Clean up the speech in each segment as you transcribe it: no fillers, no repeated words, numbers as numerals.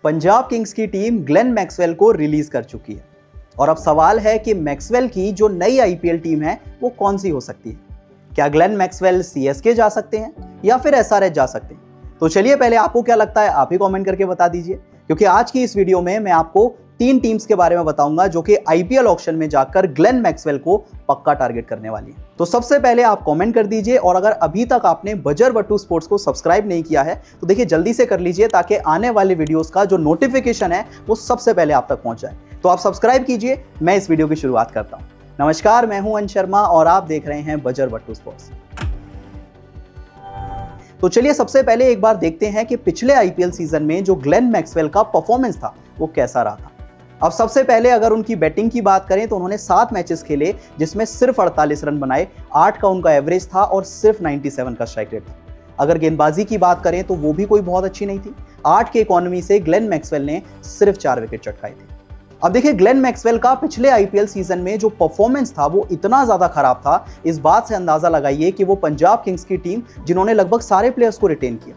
Punjab Kings की team Glenn Maxwell को release कर चुकी है और अब सवाल है कि मैक्सवेल की जो नई आईपीएल टीम है वो कौन सी हो सकती है। क्या ग्लेन मैक्सवेल सीएसके जा सकते हैं या फिर एसआरएच जा सकते हैं? तो चलिए पहले आपको क्या लगता है आप ही कमेंट करके बता दीजिए, क्योंकि आज की इस वीडियो में मैं आपको 3 टीम्स के बारे में बताऊंगा जो कि आईपीएल ऑक्शन में जाकर ग्लेन मैक्सवेल को पक्का टारगेट करने वाली है। तो सबसे पहले आप कमेंट कर दीजिए और अगर अभी तक आपने बजर बट्टू स्पोर्ट्स को सब्सक्राइब नहीं किया है तो देखिए जल्दी से कर लीजिए ताकि आने वाले वीडियोस का जो नोटिफिकेशन है वो सबसे पहले आप तक पहुंच जाए। तो आप सब्सक्राइब कीजिए, मैं इस वीडियो की शुरुआत करता हूं। नमस्कार, मैं हूं अंश शर्मा और आप देख रहे हैं बजर बट्टू स्पोर्ट्स। तो चलिए सबसे पहले एक बार देखते हैं कि पिछले आईपीएल सीजन में जो ग्लेन मैक्सवेल का परफॉर्मेंस था वो कैसा रहा था। अब सबसे पहले अगर उनकी बैटिंग की बात करें तो उन्होंने 7 मैचेस खेले जिसमें सिर्फ 48 रन बनाए, 8 का उनका एवरेज था और सिर्फ 97 का स्ट्राइक रेट था। अगर गेंदबाजी की बात करें तो वो भी कोई बहुत अच्छी नहीं थी। 8 के इकोनॉमी से ग्लेन मैक्सवेल ने सिर्फ 4 विकेट चटकाए थे। अब देखिए ग्लेन मैक्सवेल का पिछले आईपीएल सीजन में जो परफॉर्मेंस था वो इतना ज्यादा खराब था, इस बात से अंदाजा लगाइए कि वो पंजाब किंग्स की टीम जिन्होंने लगभग सारे प्लेयर्स को रिटेन किया,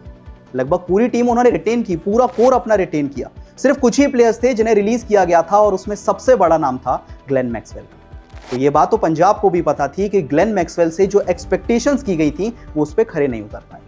लगभग पूरी टीम उन्होंने रिटेन की, पूरा कोर अपना रिटेन किया। सिर्फ कुछ ही प्लेयर्स थे जिन्हें रिलीज किया गया था और उसमें सबसे बड़ा नाम था ग्लेन मैक्सवेल। तो ये बात तो पंजाब को भी पता थी कि ग्लेन मैक्सवेल से जो एक्सपेक्टेशंस की गई थी वो उस पर खरे नहीं उतर पाए।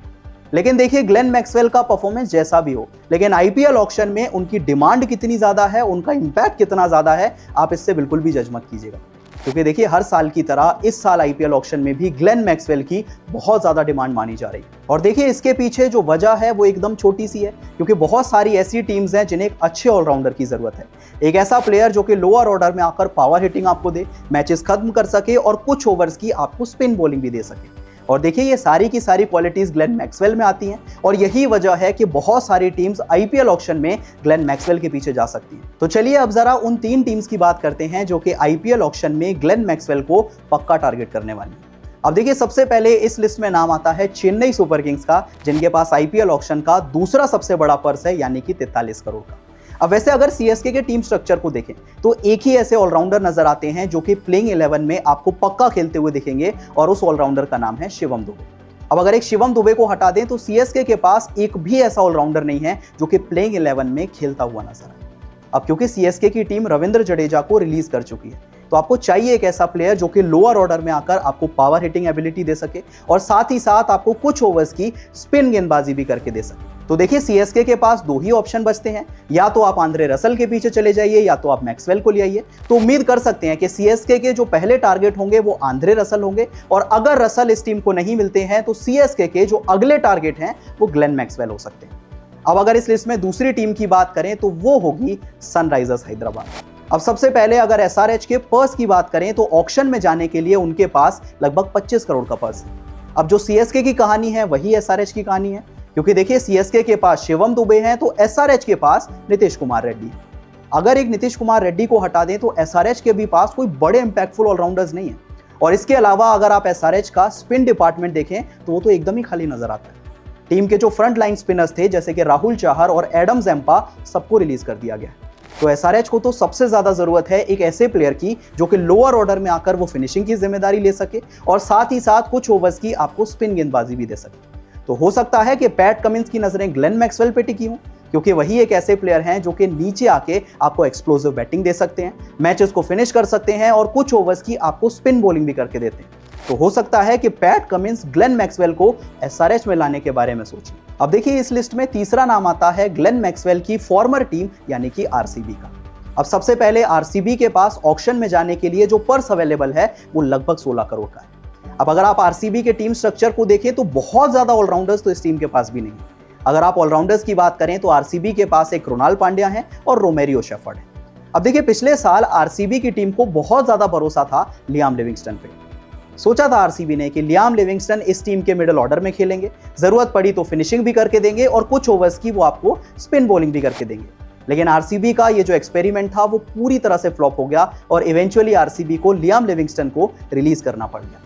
लेकिन देखिए ग्लेन मैक्सवेल का परफॉर्मेंस जैसा भी हो, लेकिन आईपीएल ऑक्शन में उनकी डिमांड कितनी ज्यादा है, उनका इंपैक्ट कितना ज्यादा है, आप इससे बिल्कुल भी जज मत कीजिएगा। क्योंकि देखिए हर साल की तरह इस साल आईपीएल ऑक्शन में भी ग्लेन मैक्सवेल की बहुत ज्यादा डिमांड मानी जा रही है। और देखिए इसके पीछे जो वजह है वो एकदम छोटी सी है, क्योंकि बहुत सारी ऐसी टीम्स हैं जिन्हें एक अच्छे ऑलराउंडर की जरूरत है। एक ऐसा प्लेयर जो कि लोअर ऑर्डर में आकर पावर हिटिंग आपको दे, मैचेस खत्म कर सके और कुछ ओवर्स की आपको स्पिन बॉलिंग भी दे सके। और देखिए ये सारी की सारी क्वालिटीज ग्लेन मैक्सवेल में आती हैं और यही वजह है कि बहुत सारी टीम्स आईपीएल ऑक्शन में ग्लेन मैक्सवेल के पीछे जा सकती हैं। तो चलिए अब जरा उन 3 टीम्स की बात करते हैं जो कि आईपीएल ऑक्शन में ग्लेन मैक्सवेल को पक्का टारगेट करने वाली है। अब देखिए सबसे पहले इस लिस्ट में नाम आता है चेन्नई सुपर किंग्स का, जिनके पास आईपीएल ऑक्शन का दूसरा सबसे बड़ा पर्स है, यानी कि 43 करोड़ का। अब वैसे अगर सीएसके के टीम स्ट्रक्चर को देखें तो एक ही ऐसे ऑलराउंडर नजर आते हैं जो कि प्लेइंग 11 में आपको पक्का खेलते हुए दिखेंगे और उस ऑलराउंडर का नाम है शिवम दुबे। अब अगर एक शिवम दुबे को हटा दें तो सीएसके के पास एक भी ऐसा ऑलराउंडर नहीं है जो कि प्लेइंग 11 में खेलता हुआ नजर आए। अब क्योंकि सीएसके की टीम रविंद्र जडेजा को रिलीज कर चुकी है तो आपको चाहिए एक ऐसा प्लेयर जो कि लोअर ऑर्डर में आकर आपको पावर हिटिंग एबिलिटी दे सके और साथ ही साथ आपको कुछ ओवर्स की स्पिन गेंदबाजी भी करके दे सके। तो देखिए सीएसके के पास 2 ही ऑप्शन बचते हैं, या तो आप आंद्रे रसल के पीछे चले जाइए या तो आप मैक्सवेल को ले आइए। तो उम्मीद कर सकते हैं कि सीएसके के जो पहले टारगेट होंगे वो आंद्रे रसल होंगे और अगर रसल इस टीम को नहीं मिलते हैं तो सीएसके के जो अगले टारगेट हैं वो ग्लेन मैक्सवेल हो सकते हैं। अब अगर इस लिस्ट में दूसरी टीम की बात करें तो वो होगी सनराइजर्स हैदराबाद। अब सबसे पहले अगर एसआरएच के पर्स की बात करें तो ऑक्शन में जाने के लिए उनके पास लगभग 25 करोड़ का पर्स है। अब जो सीएसके की कहानी है वही एसआरएच की कहानी है, क्योंकि देखिए सीएसके के पास शिवम दुबे हैं तो एसआरएच के पास नीतीश कुमार रेड्डी है। अगर एक नीतीश कुमार रेड्डी को हटा दें तो एसआरएच के भी पास कोई बड़े इंपैक्टफुल ऑलराउंडर्स नहीं है। और इसके अलावा अगर आप एसआरएच का स्पिन डिपार्टमेंट देखें तो वो तो एकदम ही खाली नजर आता है। टीम के जो फ्रंट लाइन स्पिनर्स थे जैसे कि राहुल चाहर और एडम जैम्पा, सबको रिलीज कर दिया गया। तो एसआरएच को तो सबसे ज्यादा जरूरत है एक ऐसे प्लेयर की जो कि लोअर ऑर्डर में आकर वो फिनिशिंग की जिम्मेदारी ले सके और साथ ही साथ कुछ ओवर्स की आपको स्पिन गेंदबाजी भी दे सके। तो हो सकता है कि पैट कमिंस की नजरें ग्लेन मैक्सवेल पे टिकी हों, क्योंकि वही एक ऐसे प्लेयर हैं जो कि नीचे आके आपको एक्सप्लोसिव बैटिंग दे सकते हैं, मैचेस को फिनिश कर सकते हैं और कुछ ओवर्स की आपको स्पिन बॉलिंग भी करके देते हैं। तो हो सकता है कि पैट कमिंस ग्लेन मैक्सवेल को एसआरएच में लाने के बारे में सोचें। अब देखिए इस लिस्ट में तीसरा नाम आता है ग्लेन मैक्सवेल की फॉर्मर टीम यानी कि आरसीबी का। अब सबसे पहले आरसीबी के पास ऑक्शन में जाने के लिए जो पर्स अवेलेबल है वो लगभग 16 करोड़ का है। अब अगर आप आरसीबी के टीम स्ट्रक्चर को देखें तो बहुत ज्यादा ऑलराउंडर्स तो इस टीम के पास भी नहीं है। अगर आप ऑलराउंडर्स की बात करें तो आरसीबी के पास एक कृणाल पांड्या है और रोमेरियो शेफर्ड है। अब देखिए पिछले साल आरसीबी की टीम को बहुत ज्यादा भरोसा था लियाम लिविंगस्टन पे। सोचा था आरसीबी ने कि लियाम लिविंगस्टन इस टीम के मिडिल ऑर्डर में खेलेंगे, जरूरत पड़ी तो फिनिशिंग भी करके देंगे और कुछ ओवर्स की वो आपको स्पिन बॉलिंग भी करके देंगे। लेकिन आरसीबी का ये जो एक्सपेरिमेंट था वो पूरी तरह से फ्लॉप हो गया और इवेंचुअली आरसीबी को लियाम लिविंगस्टन को रिलीज करना पड़ गया।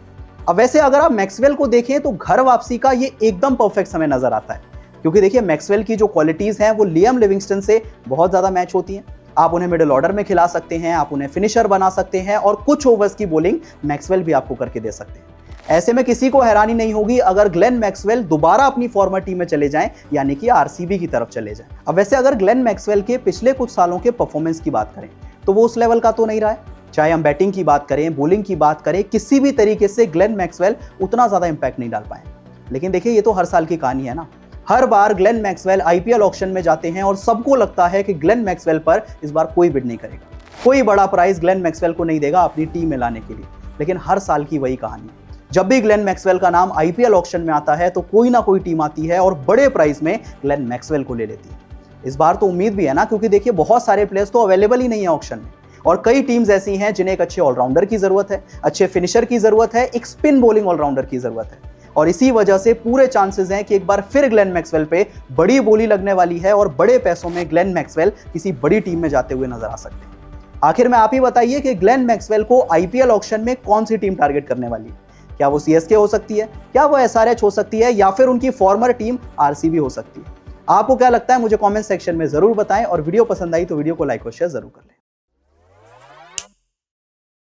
अब वैसे अगर आप मैक्सवेल को देखें तो घर वापसी का ये एकदम परफेक्ट समय नजर आता है, क्योंकि देखिए मैक्सवेल की जो क्वालिटीज हैं वो लियाम लिविंगस्टन से बहुत ज्यादा मैच होती हैं। आप उन्हें मिडिल ऑर्डर में खिला सकते हैं, आप उन्हें फिनिशर बना सकते हैं और कुछ ओवर्स की बॉलिंग मैक्सवेल भी आपको करके दे सकते हैं। ऐसे में किसी को हैरानी नहीं होगी अगर ग्लेन मैक्सवेल दोबारा अपनी फॉर्मर टीम में चले जाएं, यानी कि आरसीबी की तरफ चले जाएं। अब वैसे अगर ग्लेन मैक्सवेल के पिछले कुछ सालों के परफॉर्मेंस की बात करें तो वो उस लेवल का तो नहीं रहा है। चाहे हम बैटिंग की बात करें, बॉलिंग की बात करें, किसी भी तरीके से ग्लेन मैक्सवेल उतना ज्यादा इंपैक्ट नहीं डाल पाए। लेकिन देखिए, ये तो हर साल की कहानी है ना। हर बार ग्लेन मैक्सवेल आईपीएल ऑक्शन में जाते हैं और सबको लगता है कि ग्लेन मैक्सवेल पर इस बार कोई बिड नहीं करेगा, कोई बड़ा प्राइस ग्लेन मैक्सवेल को नहीं देगा अपनी टीम में लाने के लिए। लेकिन हर साल की वही कहानी, जब भी ग्लेन मैक्सवेल का नाम आईपीएल ऑक्शन में आता है तो कोई ना कोई टीम आती है और बड़े प्राइस में ग्लेन मैक्सवेल को ले लेती है। इस बार तो उम्मीद भी है ना, क्योंकि देखिए बहुत सारे प्लेयर्स तो अवेलेबल ही नहीं है ऑक्शन में, और कई टीम्स ऐसी हैं जिन्हें एक अच्छे ऑलराउंडर की जरूरत है, अच्छे फिनिशर की जरूरत है, एक स्पिन बॉलिंग ऑलराउंडर की जरूरत है। और इसी वजह से पूरे चांसेस हैं कि एक बार फिर ग्लेन मैक्सवेल पे बड़ी बोली लगने वाली है और बड़े पैसों में ग्लेन मैक्सवेल किसी बड़ी टीम में जाते हुए नजर आ सकते हैं। आखिर में आप ही बताइए कि ग्लेन मैक्सवेल को आईपीएल ऑक्शन में कौन सी टीम टारगेट करने वाली है? क्या वो सीएसके हो सकती है, क्या वो एसआरएच हो सकती है, या फिर उनकी फॉर्मर टीम आरसीबी हो सकती है? आपको क्या लगता है मुझे कमेंट सेक्शन में जरूर बताएं, और वीडियो पसंद आई तो वीडियो को लाइक और शेयर जरूर कर लें।